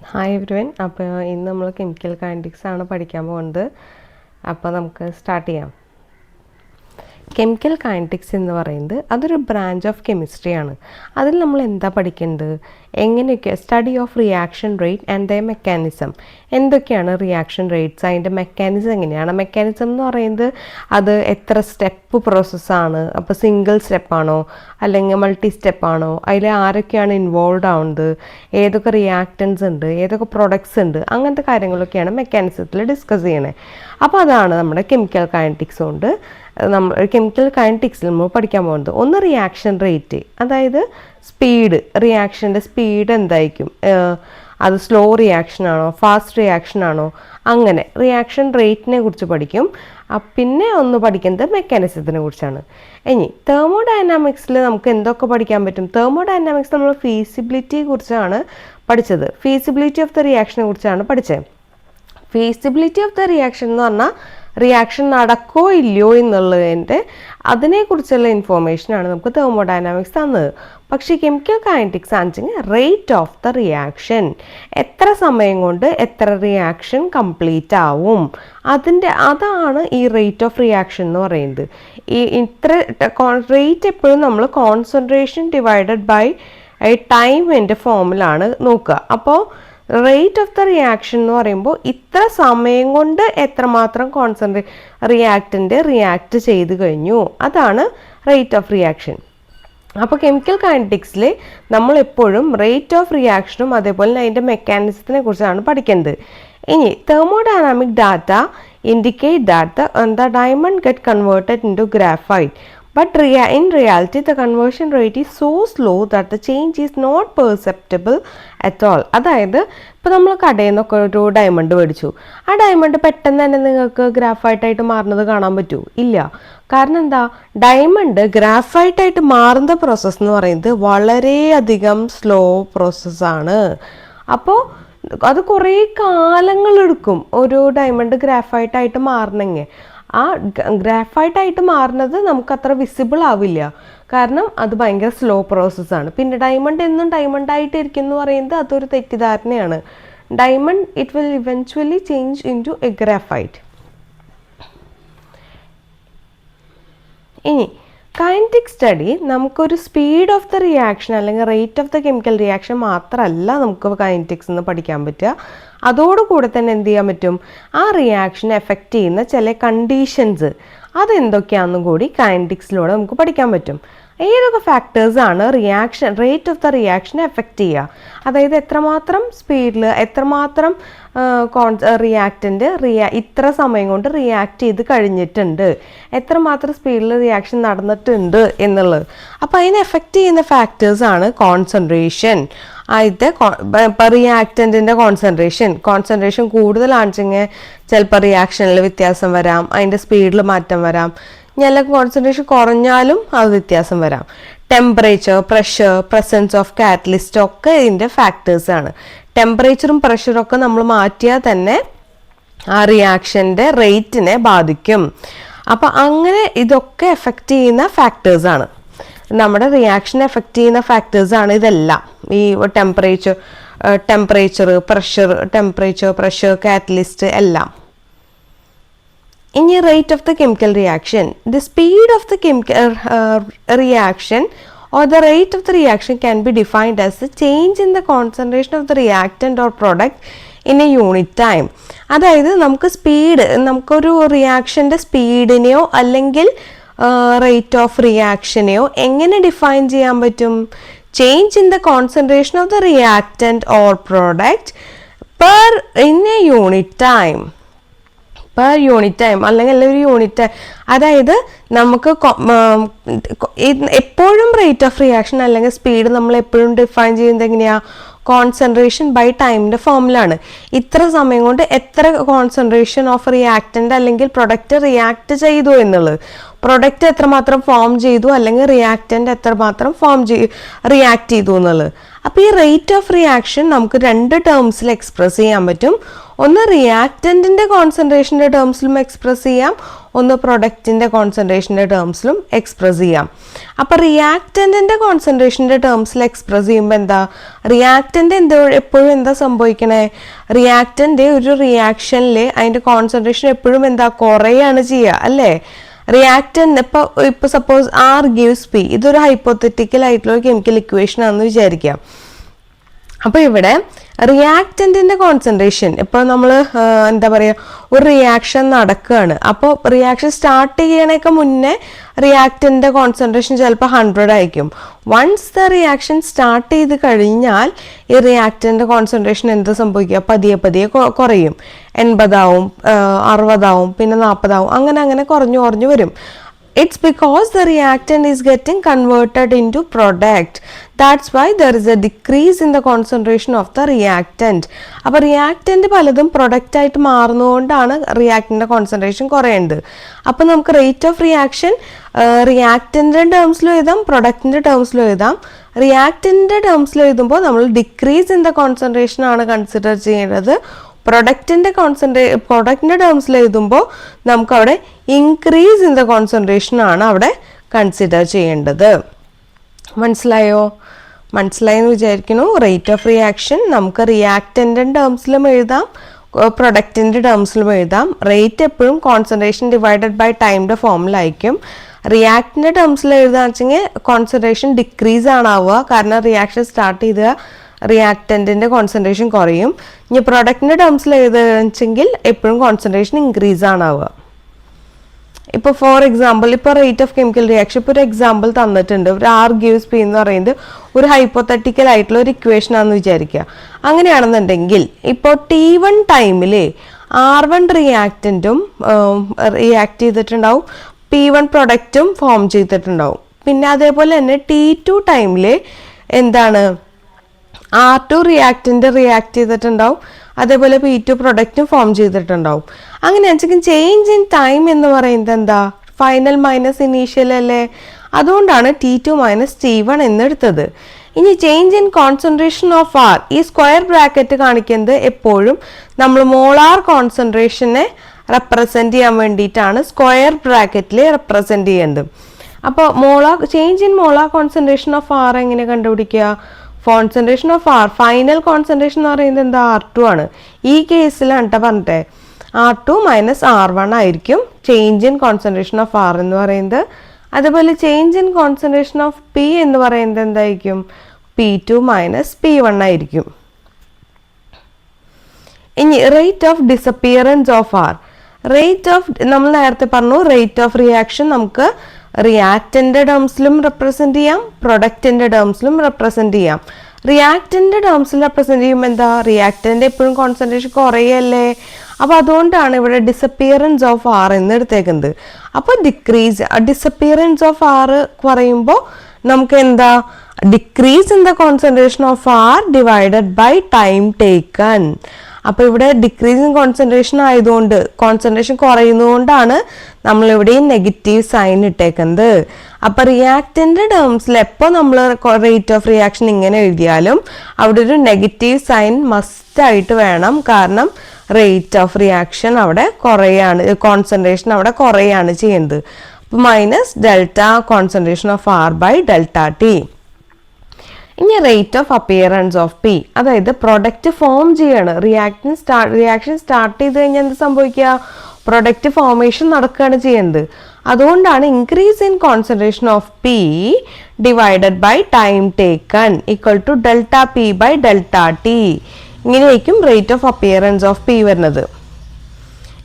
Hi everyone. അപ്പോൾ ഇന്ന് നമ്മൾ കെമിക്കൽ കൈനറ്റിക്സ് ആണ് പഠിക്കാൻ പോകുന്നത്. അപ്പോൾ നമുക്ക് സ്റ്റാർട്ട് ചെയ്യാം. കെമിക്കൽ കൈനറ്റിക്സ് എന്ന് പറയുന്നത് അതൊരു ബ്രാഞ്ച് ഓഫ് കെമിസ്ട്രിയാണ്. അതിൽ നമ്മൾ എന്താ പഠിക്കേണ്ടത്, എങ്ങനെയൊക്കെ study of reaction rate and the mechanism. എന്തൊക്കെയാണ് റിയാക്ഷൻ റേറ്റ്സ്, അതിൻ്റെ മെക്കാനിസം എങ്ങനെയാണ്. മെക്കാനിസം എന്ന് പറയുന്നത് അത് എത്ര സ്റ്റെപ്പ് പ്രോസസ്സാണ്, അപ്പോൾ സിംഗിൾ സ്റ്റെപ്പാണോ അല്ലെങ്കിൽ മൾട്ടി സ്റ്റെപ്പാണോ, അതിൽ ആരൊക്കെയാണ് ഇൻവോൾവ് ആവുന്നത്, ഏതൊക്കെ റിയാക്റ്റൻസ് ഉണ്ട്, ഏതൊക്കെ പ്രൊഡക്ട്സ് ഉണ്ട്, അങ്ങനത്തെ കാര്യങ്ങളൊക്കെയാണ് മെക്കാനിസത്തിൽ ഡിസ്കസ് ചെയ്യണേ. അപ്പോൾ അതാണ് നമ്മുടെ കെമിക്കൽ കൈനറ്റിക്സ് കൊണ്ട് കെമിക്കൽ കൈനറ്റിക്സിൽ നമ്മൾ പഠിക്കാൻ പോകുന്നത്. ഒന്ന് റിയാക്ഷൻ റേറ്റ്, അതായത് സ്പീഡ്, റിയാക്ഷൻ്റെ സ്പീഡ് എന്തായിരിക്കും, അത് സ്ലോ റിയാക്ഷൻ ആണോ ഫാസ്റ്റ് റിയാക്ഷൻ ആണോ, അങ്ങനെ റിയാക്ഷൻ റേറ്റിനെ കുറിച്ച് പഠിക്കും. പിന്നെ ഒന്ന് പഠിക്കുന്നത് മെക്കാനിസത്തിനെ കുറിച്ചാണ്. ഇനി തെർമോഡൈനാമിക്സിൽ നമുക്ക് എന്തൊക്കെ പഠിക്കാൻ പറ്റും. തെർമോഡൈനാമിക്സ് നമ്മൾ ഫീസിബിലിറ്റിയെ കുറിച്ചാണ് പഠിച്ചത്. ഫീസിബിലിറ്റി ഓഫ് ദ റിയാക്ഷനെ കുറിച്ചാണ് പഠിച്ചത്. ഫീസിബിലിറ്റി ഓഫ് ദ റിയാക്ഷൻ എന്ന് പറഞ്ഞാൽ റിയാക്ഷൻ നടക്കോ ഇല്ലയോ എന്നുള്ളതിൻ്റെ അതിനെക്കുറിച്ചുള്ള ഇൻഫോർമേഷനാണ് നമുക്ക് തെർമോഡൈനാമിക്സ് തന്നത്. പക്ഷേ കെമിക്കൽ കൈനറ്റിക്സ് ആണെന്നുവെച്ചെങ്കിൽ റേറ്റ് ഓഫ് ദ റിയാക്ഷൻ, എത്ര സമയം കൊണ്ട് എത്ര റിയാക്ഷൻ കംപ്ലീറ്റ് ആവും, അതാണ് ഈ റേറ്റ് ഓഫ് റിയാക്ഷൻ എന്ന് പറയുന്നത്. ഈ ഇത്ര റേറ്റ് എപ്പോഴും നമ്മൾ കോൺസെൻട്രേഷൻ ഡിവൈഡഡ് ബൈ ടൈമിൻ്റെ ഫോമിലാണ് നോക്കുക. അപ്പോൾ റേറ്റ് ഓഫ് ദ റിയാക്ഷൻ എന്ന് പറയുമ്പോൾ ഇത്ര സമയം കൊണ്ട് എത്രമാത്രം റിയാക്റ്റൻ്റ് റിയാക്ട് ചെയ്ത് കഴിഞ്ഞു, അതാണ് റേറ്റ് ഓഫ് റിയാക്ഷൻ. അപ്പോൾ കെമിക്കൽ കൈനറ്റിക്സിൽ നമ്മളെപ്പോഴും റേറ്റ് ഓഫ് റിയാക്ഷനും അതേപോലെ അതിൻ്റെ മെക്കാനിസത്തിനെ കുറിച്ചാണ് പഠിക്കുന്നത്. ഇനി thermodynamic data indicate that the diamond get converted into graphite. But in reality, the conversion rate is so slow that the change is not perceptible at all. അതായത് ഇപ്പോൾ നമ്മൾ കടയിൽ നിന്നൊക്കെ ഒരു ഡയമണ്ട് മേടിച്ചു, ആ ഡയമണ്ട് പെട്ടെന്ന് തന്നെ നിങ്ങൾക്ക് ഗ്രാഫൈറ്റായിട്ട് മാറുന്നത് കാണാൻ പറ്റുമോ? ഇല്ല. കാരണം എന്താ, ഡയമണ്ട് ഗ്രാഫൈറ്റായിട്ട് മാറുന്ന പ്രോസസ്സ് എന്ന് പറയുന്നത് വളരെയധികം സ്ലോ പ്രോസസ്സാണ്. അപ്പോൾ അത് കുറേ കാലങ്ങളെടുക്കും ഒരു ഡയമണ്ട് ഗ്രാഫൈറ്റായിട്ട് മാറണമെങ്കിൽ. ആ ഗ്രാഫൈറ്റായിട്ട് മാറുന്നത് നമുക്ക് അത്ര വിസിബിൾ ആവില്ല, കാരണം അത് ഭയങ്കര സ്ലോ പ്രോസസ്സാണ്. പിന്നെ ഡയമണ്ട് എന്നും ഡയമണ്ടായിട്ട് ഇരിക്കും എന്ന് പറയുന്നത് അതൊരു തെറ്റിദ്ധാരണയാണ്. Diamond it will eventually change into a graphite. ഇനി കൈനറ്റിക് സ്റ്റഡി നമുക്കൊരു സ്പീഡ് ഓഫ് ദ റിയാക്ഷൻ അല്ലെങ്കിൽ rate of the chemical reaction മാത്രമല്ല നമുക്ക് കൈനറ്റിക്സ് എന്ന് പഠിക്കാൻ പറ്റുക. അതോടുകൂടെ തന്നെ എന്ത് ചെയ്യാൻ പറ്റും, ആ റിയാക്ഷൻ എഫക്റ്റ് ചെയ്യുന്ന ചില കണ്ടീഷൻസ് അതെന്തൊക്കെയാണെന്നും കൂടി കൈനറ്റിക്സിലൂടെ നമുക്ക് പഠിക്കാൻ പറ്റും. ഏതൊക്കെ ഫാക്ടേഴ്സാണ് reaction rate of the reaction effect ചെയ്യുക, അതായത് എത്രമാത്രം സ്പീഡിൽ എത്രമാത്രം റിയാക്റ്റൻ്റ് ഇത്ര സമയം കൊണ്ട് റിയാക്ട് ചെയ്ത് കഴിഞ്ഞിട്ടുണ്ട്, എത്രമാത്രം സ്പീഡിൽ റിയാക്ഷൻ നടന്നിട്ടുണ്ട് എന്നുള്ളത്. അപ്പോൾ അതിനെ എഫക്റ്റ് ചെയ്യുന്ന ഫാക്ടേഴ്സാണ് കോൺസെൻട്രേഷൻ. ആദ്യത്തെ ഇപ്പോൾ റിയാക്റ്റൻറ്റിൻ്റെ കോൺസെൻട്രേഷൻ കൂടുതലാണെന്നുവെച്ചെങ്കിൽ ചിലപ്പോൾ റിയാക്ഷനിൽ വ്യത്യാസം വരാം, അതിൻ്റെ സ്പീഡിൽ മാറ്റം വരാം. ചില കോൺസെൻട്രേഷൻ കുറഞ്ഞാലും അത് വ്യത്യാസം വരാം. Temperature, pressure, presence of catalyst ഒക്കെ ഇതിൻ്റെ ഫാക്ടേഴ്സാണ്. ടെമ്പറേച്ചറും പ്രഷറും ഒക്കെ നമ്മൾ മാറ്റിയാൽ തന്നെ ആ റിയാക്ഷൻ്റെ റേറ്റിനെ ബാധിക്കും. അപ്പോൾ അങ്ങനെ ഇതൊക്കെ എഫക്റ്റ് ചെയ്യുന്ന ഫാക്ടേഴ്സാണ്, നമ്മുടെ റിയാക്ഷൻ എഫക്റ്റ് ചെയ്യുന്ന ഫാക്ടേഴ്സാണ് ഇതെല്ലാം. ഈ ടെമ്പറേച്ചർ, പ്രഷർ, കാറ്റലിസ്റ്റ് എല്ലാം. ഇനി rate of the chemical reaction, the speed of the chemical reaction or the rate of the reaction can be defined as the change in the concentration of the reactant or product in a unit time. അതായത് നമുക്കൊരു റിയാക്ഷൻ്റെ സ്പീഡിനെയോ അല്ലെങ്കിൽ rate of റിയാക്ഷനെയോ എങ്ങനെ define ചെയ്യാൻ പറ്റും? Change in the concentration of the reactant or product in A unit time. അല്ലെങ്കിൽ ഒരു unit, അതായത് നമുക്ക് എപ്പോഴും റേറ്റ് ഓഫ് റിയാക്ഷൻ അല്ലെങ്കിൽ സ്പീഡ് നമ്മൾ എപ്പോഴും ഡിഫൈൻ ചെയ്യുന്നത് എങ്ങനെയാണ്? കോൺസെൻട്രേഷൻ ബൈ ടൈമിൻ്റെ ഫോമിലാണ്. ഇത്ര സമയം കൊണ്ട് എത്ര കോൺസെൻട്രേഷൻ ഓഫ് റിയാക്റ്റൻ്റ് അല്ലെങ്കിൽ പ്രൊഡക്റ്റ് റിയാക്ട് ചെയ്തു എന്നുള്ളത്, പ്രൊഡക്റ്റ് എത്രമാത്രം ഫോം ചെയ്തു അല്ലെങ്കിൽ റിയാക്റ്റൻ്റ് എത്രമാത്രം റിയാക്ട് ചെയ്തു എന്നുള്ളത്. അപ്പോൾ ഈ റേറ്റ് ഓഫ് റിയാക്ഷൻ നമുക്ക് രണ്ട് ടേംസിൽ എക്സ്പ്രസ് ചെയ്യാൻ പറ്റും. ഒന്ന് റിയാക്റ്റൻറ്റിൻ്റെ കോൺസെൻട്രേഷൻ്റെ ടേംസിലും എക്സ്പ്രസ് ചെയ്യാം, ഒന്ന് പ്രൊഡക്റ്റിൻ്റെ കോൺസെൻട്രേഷൻ്റെ ടേംസിലും എക്സ്പ്രസ് ചെയ്യാം. അപ്പോൾ റിയാക്റ്റൻറ്റിൻ്റെ കോൺസെൻട്രേഷൻ്റെ ടേംസിൽ എക്സ്പ്രസ് ചെയ്യുമ്പോൾ എന്താ, റിയാക്റ്റൻ്റ് എപ്പോഴും എന്താ സംഭവിക്കണേ, റിയാക്റ്റൻ്റ് ഒരു റിയാക്ഷനിൽ അതിൻ്റെ കോൺസെൻട്രേഷൻ എപ്പോഴും എന്താ കുറയാണ് ചെയ്യുക അല്ലേ. റിയാക്റ്റൻ്റ് ഇപ്പോൾ സപ്പോസ് R gives P, ഇതൊരു ഹൈപ്പോത്തറ്റിക്കൽ ആയിട്ടുള്ള കെമിക്കൽ ഇക്വേഷൻ ആണെന്ന് വിചാരിക്കാം. അപ്പോൾ ഇവിടെ റിയാക്റ്റൻറ്റിൻ്റെ കോൺസെൻട്രേഷൻ ഇപ്പോൾ നമ്മൾ എന്താ പറയുക, ഒരു റിയാക്ഷൻ നടക്കുകയാണ്. അപ്പോൾ റിയാക്ഷൻ സ്റ്റാർട്ട് ചെയ്യണേക്ക് മുന്നേ റിയാക്റ്റൻ്റെ കോൺസെൻട്രേഷൻ ചിലപ്പോൾ 100 ആയിരിക്കും. വൺസ് ദ റിയാക്ഷൻ സ്റ്റാർട്ട് ചെയ്ത് കഴിഞ്ഞാൽ ഈ റിയാക്റ്റൻ്റെ കോൺസെൻട്രേഷൻ എന്ത് സംഭവിക്കുക, പതിയെ പതിയെ കുറയും. 80 ആവും, 60 ആവും, പിന്നെ 40 ആവും, അങ്ങനെ കുറഞ്ഞു വരും. It's because the reactant is getting converted into product. That's why there is a decrease in the concentration of the reactant. അപ്പോൾ റിയാക്റ്റൻ്റ് പലതും പ്രൊഡക്റ്റ് ആയിട്ട് മാറുന്നതുകൊണ്ടാണ് റിയാക്റ്റൻ്റെ കോൺസെൻട്രേഷൻ കുറയുന്നത്. അപ്പോൾ നമുക്ക് റേറ്റ് ഓഫ് റിയാക്ഷൻ റിയാക്റ്റൻ്റെ ടേംസിലും എഴുതാം, പ്രൊഡക്റ്റിൻ്റെ ടേംസിലും എഴുതാം. റിയാക്റ്റൻ്റെ ടേംസിൽ എഴുതുമ്പോൾ നമ്മൾ ഡിക്രീസ് ഇൻ ദ കോൺസെൻട്രേഷൻ ആണ് കൺസിഡർ ചെയ്യേണ്ടത്. പ്രൊഡക്റ്റിൻ്റെ ടേംസിൽ എഴുതുമ്പോൾ നമുക്കവിടെ ഇൻക്രീസ് ഇൻ ദ കോൺസെൻട്രേഷൻ ആണ് അവിടെ കൺസിഡർ ചെയ്യേണ്ടത്. മനസ്സിലായെന്ന് വിചാരിക്കുന്നു. റേറ്റ് ഓഫ് റിയാക്ഷൻ നമുക്ക് റിയാക്റ്റൻ്റെ ടേംസിലും എഴുതാം, പ്രൊഡക്റ്റിൻ്റെ ടേംസിലും എഴുതാം. റേറ്റ് എപ്പോഴും കോൺസെൻട്രേഷൻ ഡിവൈഡഡ് ബൈ ടൈമിൻ്റെ ഫോമിലായിരിക്കും. റിയാക്റ്റിൻ്റെ ടേംസിൽ എഴുതാന്ന് വെച്ചെങ്കിൽ കോൺസെൻട്രേഷൻ ഡിക്രീസ് ആണാവുക, കാരണം റിയാക്ഷൻ സ്റ്റാർട്ട് ചെയ്ത് റിയാക്റ്റൻറ്റിൻ്റെ കോൺസെൻട്രേഷൻ കുറയും. ഇനി പ്രൊഡക്റ്റിൻ്റെ ടേംസിൽ എഴുതുകയെങ്കിൽ എപ്പോഴും കോൺസെൻട്രേഷൻ ഇൻക്രീസ് ആണാവുക. ഇപ്പോൾ ഫോർ എക്സാമ്പിൾ, ഇപ്പോൾ റേറ്റ് ഓഫ് കെമിക്കൽ റിയാക്ഷൻ ഇപ്പോൾ ഒരു എക്സാമ്പിൾ തന്നിട്ടുണ്ട്. ഒരു R gives P എന്ന് പറയുന്നത് ഒരു ഹൈപ്പോത്തറ്റിക്കൽ ആയിട്ടുള്ള ഒരു ഇക്വേഷൻ ആണെന്ന് വിചാരിക്കുക. അങ്ങനെയാണെന്നുണ്ടെങ്കിൽ ഇപ്പോൾ T1 ടൈമിൽ R1 റിയാക്റ്റൻറ്റും റിയാക്ട് ചെയ്തിട്ടുണ്ടാവും, P1 പ്രൊഡക്റ്റും ഫോം ചെയ്തിട്ടുണ്ടാവും. പിന്നെ അതേപോലെ തന്നെ T2 ടൈമിൽ എന്താണ്, R2 റിയാക്റ്റൻ്റ് റിയാക്ട് ചെയ്തിട്ടുണ്ടാവും, അതേപോലെ P2 പ്രൊഡക്റ്റും ഫോം ചെയ്തിട്ടുണ്ടാവും. അങ്ങനെയാണെന്നുവെച്ചെങ്കിൽ ചേഞ്ച് ഇൻ ടൈം എന്ന് പറയുന്നത് എന്താ, ഫൈനൽ മൈനസ് ഇനീഷ്യൽ അല്ലേ. അതുകൊണ്ടാണ് T2 മൈനസ് T1 എന്നെടുത്തത്. ഇനി change in concentration of R, ഈ സ്ക്വയർ ബ്രാക്കറ്റ് കാണിക്കുന്നത് എപ്പോഴും നമ്മൾ മോളാർ കോൺസെൻട്രേഷനെ റെപ്രസെൻറ്റ് ചെയ്യാൻ വേണ്ടിയിട്ടാണ് സ്ക്വയർ ബ്രാക്കറ്റിൽ റെപ്രസെൻറ്റ് ചെയ്യുന്നത്. അപ്പോൾ change in molar concentration of R എങ്ങനെ കണ്ടുപിടിക്കുക, concentration of R, final concentration എന്ന് പറയുന്നത് എന്താ, R2 ആണ്. ഈ കേസിലാണ് കേട്ടോ പറഞ്ഞിട്ടേ, R2 മൈനസ് R1 ആയിരിക്കും change in concentration of R എന്ന് പറയുന്നത്. അതുപോലെ change in concentration of P എന്ന് പറയുന്നത് എന്തായിരിക്കും, P2 മൈനസ് P1 ആയിരിക്കും. ഇനി rate of disappearance of R, നമ്മൾ നേരത്തെ പറഞ്ഞു റേറ്റ് ഓഫ് റിയാക്ഷൻ നമുക്ക് റിയാക്റ്റൻ്റെ ടേംസിലും റെപ്രസെൻറ്റ് ചെയ്യാം, പ്രൊഡക്റ്റിൻ്റെ ടേംസിലും റെപ്രസെൻറ്റ് ചെയ്യാം. റിയാക്റ്റൻ്റെ ടേംസിൽ റെപ്രസെൻറ്റ് ചെയ്യുമ്പോൾ എന്താ, റിയാക്റ്റൻ്റെ എപ്പോഴും കോൺസെൻട്രേഷൻ കുറയല്ലേ. അപ്പോൾ അതുകൊണ്ടാണ് ഇവിടെ ഡിസപ്പിയറൻസ് ഓഫ് R എന്ന് എടുത്തേക്കുന്നത്. അപ്പോൾ ഡിസപ്പിയറൻസ് ഓഫ് R കുറയുമ്പോൾ നമുക്ക് എന്താ, decrease in the concentration of R divided by time taken. അപ്പോൾ ഇവിടെ ഡിക്രീസിങ് കോൺസെൻട്രേഷൻ ആയതുകൊണ്ട്, കോൺസെൻട്രേഷൻ കുറയുന്നതുകൊണ്ടാണ് നമ്മളിവിടെ നെഗറ്റീവ് സൈൻ ഇട്ടേക്കുന്നത്. അപ്പോൾ റിയാക്റ്റൻ്റെ ടേംസിൽ എപ്പോൾ നമ്മൾ റേറ്റ് ഓഫ് റിയാക്ഷൻ ഇങ്ങനെ എഴുതിയാലും അവിടെ ഒരു നെഗറ്റീവ് സൈൻ മസ്റ്റായിട്ട് വേണം, കാരണം റേറ്റ് ഓഫ് റിയാക്ഷൻ അവിടെ കുറയാണ്, കോൺസെൻട്രേഷൻ അവിടെ കുറയാണ് ചെയ്യുന്നത്. അപ്പോൾ minus delta concentration of R by delta T. ഇനി rate of appearance of P, അതായത് പ്രൊഡക്റ്റ് ഫോം ചെയ്യാണ്, റിയാക്ഷൻ സ്റ്റാർട്ട് ചെയ്ത് കഴിഞ്ഞാൽ എന്ത് സംഭവിക്കുക, പ്രൊഡക്റ്റ് ഫോർമേഷൻ നടക്കുകയാണ് ചെയ്യുന്നത്. അതുകൊണ്ടാണ് increase in concentration of P divided by time taken equal to delta P by delta T. ഇങ്ങനെയായിരിക്കും rate of appearance of P വരുന്നത്.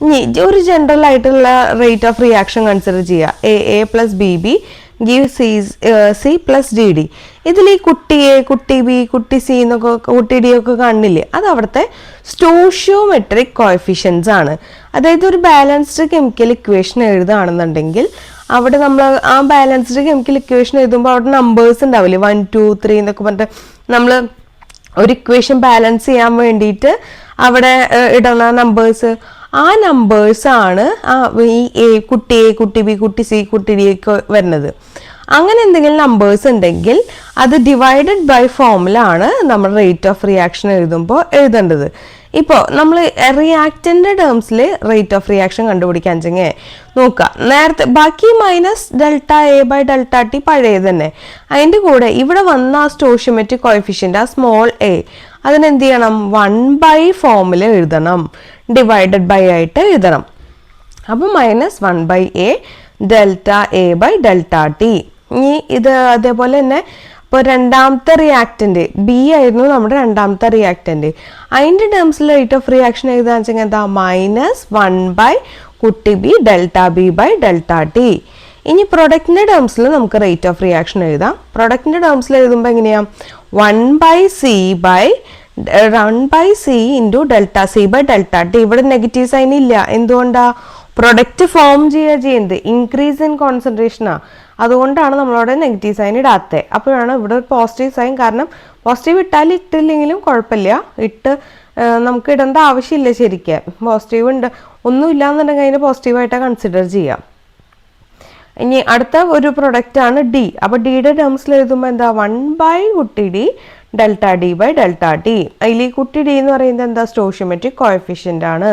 ഇനി ഒരു ജനറൽ ആയിട്ടുള്ള റേറ്റ് ഓഫ് റിയാക്ഷൻ കൺസിഡർ ചെയ്യുക, A plus BB give C plus DD. ഇതിൽ ഈ കുട്ടി A, കുട്ടി B, കുട്ടി C എന്നൊക്കെ കുട്ടി D ഒക്കെ കാണില്ലേ, അത് അവിടുത്തെ സ്റ്റോഷിയോമെട്രിക് കോഎഫിഷ്യൻസ് ആണ്. അതായത് ഒരു ബാലൻസ്ഡ് കെമിക്കൽ ഇക്വേഷൻ എഴുതുകയാണെന്നുണ്ടെങ്കിൽ അവിടെ നമ്മൾ ആ ബാലൻസ്ഡ് കെമിക്കൽ ഇക്വേഷൻ എഴുതുമ്പോൾ അവിടെ നമ്പേഴ്സ് ഉണ്ടാവില്ലേ, 1 2 3 എന്നൊക്കെ പറഞ്ഞിട്ട് നമ്മൾ ഒരു ഇക്വേഷൻ ബാലൻസ് ചെയ്യാൻ വേണ്ടിയിട്ട് അവിടെ ഇടുന്ന നമ്പേഴ്സ്, ആ നമ്പേഴ്സാണ് ഈ കുട്ടി A, കുട്ടി B, കുട്ടി C, കുട്ടി D ഒക്കെ വരുന്നത്. അങ്ങനെ എന്തെങ്കിലും നമ്പേഴ്സ് ഉണ്ടെങ്കിൽ അത് ഡിവൈഡഡ് ബൈ ഫോമിലാണ് നമ്മൾ റേറ്റ് ഓഫ് റിയാക്ഷൻ എഴുതുമ്പോൾ എഴുതേണ്ടത്. ഇപ്പോൾ നമ്മൾ റിയാക്റ്റൻ്റെ ടേംസിൽ റേറ്റ് ഓഫ് റിയാക്ഷൻ കണ്ടുപിടിക്കാൻ വെച്ചെങ്കിൽ നോക്കുക, നേരത്തെ ബാക്കി minus delta A by delta T പഴയത് തന്നെ, അതിൻ്റെ കൂടെ ഇവിടെ വന്ന ആ സ്റ്റോഷിയോമെട്രിക് കോഎഫിഷ്യൻ്റ് ആ സ്മോൾ എ അതിനെന്ത് ചെയ്യണം, 1/, ഫോമിൽ എഴുതണം, ഡിവൈഡഡ് ബൈ ആയിട്ട് എഴുതണം. അപ്പോൾ -1/a delta A by delta T. ഇനി ഇത് അതേപോലെ തന്നെ ഇപ്പോൾ രണ്ടാമത്തെ റിയാക്റ്റൻ്റ് ബി ആയിരുന്നു നമ്മുടെ രണ്ടാമത്തെ റിയാക്റ്റൻ്റ്, അതിൻ്റെ ടേംസിൽ റേറ്റ് ഓഫ് റിയാക്ഷൻ എഴുതാന്ന് വെച്ചാൽ എന്താ, -1/, കുട്ടി B delta B by delta T. ഇനി പ്രൊഡക്റ്റിൻ്റെ ടേംസിൽ നമുക്ക് റേറ്റ് ഓഫ് റിയാക്ഷൻ എഴുതാം. പ്രൊഡക്റ്റിൻ്റെ ടേംസിൽ എഴുതുമ്പോൾ എങ്ങനെയാണ്, 1/c into delta C by delta T. ഇവിടെ നെഗറ്റീവ് സൈൻ ഇല്ല, എന്തുകൊണ്ടാണ്, പ്രൊഡക്റ്റ് ഫോം ചെയ്യുന്നത് ഇൻക്രീസ് ഇൻ കോൺസെൻട്രേഷനാണ്, അതുകൊണ്ടാണ് നമ്മളവിടെ നെഗറ്റീവ് സൈൻ ഇടാത്തത്. അപ്പോഴാണ് ഇവിടെ ഒരു പോസിറ്റീവ് സൈൻ, കാരണം പോസിറ്റീവ് ഇട്ടില്ലെങ്കിലും കുഴപ്പമില്ല, നമുക്ക് ഇടേണ്ട ആവശ്യമില്ല. ശരിക്കും പോസിറ്റീവ് ഉണ്ട് ഒന്നുമില്ല എന്നുണ്ടെങ്കിൽ അതിന് പോസിറ്റീവായിട്ടാണ് കൺസിഡർ ചെയ്യാം. ഇനി അടുത്ത ഒരു പ്രൊഡക്റ്റ് ആണ് ഡി. അപ്പോൾ ഡിയുടെ ടേംസിൽ എഴുതുമ്പോൾ എന്താ, 1/, കുട്ടി D delta D by delta T. അതിൽ ഈ കുട്ടി ഡി എന്ന് പറയുന്നത് എന്താ, സ്റ്റോഷിയോമെട്രിക് കോഎഫിഷ്യൻ്റ് ആണ്.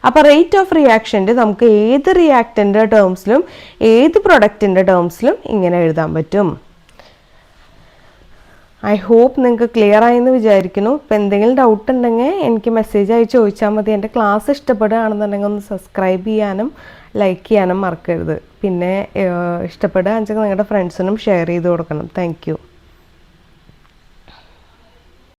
അപ്പോൾ റേറ്റ് ഓഫ് റിയാക്ഷൻ്റെ നമുക്ക് ഏത് റിയാക്റ്റൻ്റെ ടേംസിലും ഏത് പ്രൊഡക്റ്റിൻ്റെ ടേംസിലും ഇങ്ങനെ എഴുതാൻ പറ്റും. ഐ ഹോപ്പ് നിങ്ങൾക്ക് ക്ലിയർ ആയെന്ന് വിചാരിക്കുന്നു. ഇപ്പോൾ എന്തെങ്കിലും ഡൗട്ട് ഉണ്ടെങ്കിൽ എനിക്ക് മെസ്സേജ് ആയി ചോദിച്ചാൽ മതി. എൻ്റെ ക്ലാസ് ഇഷ്ടപ്പെടുകയാണെന്നുണ്ടെങ്കിൽ ഒന്ന് സബ്സ്ക്രൈബ് ചെയ്യാനും ലൈക്ക് ചെയ്യാനും മറക്കരുത്. പിന്നെ ഇഷ്ടപ്പെടുകയാണെന്ന് വെച്ചാൽ നിങ്ങളുടെ ഫ്രണ്ട്സിനും ഷെയർ ചെയ്ത് കൊടുക്കണം. Thank you.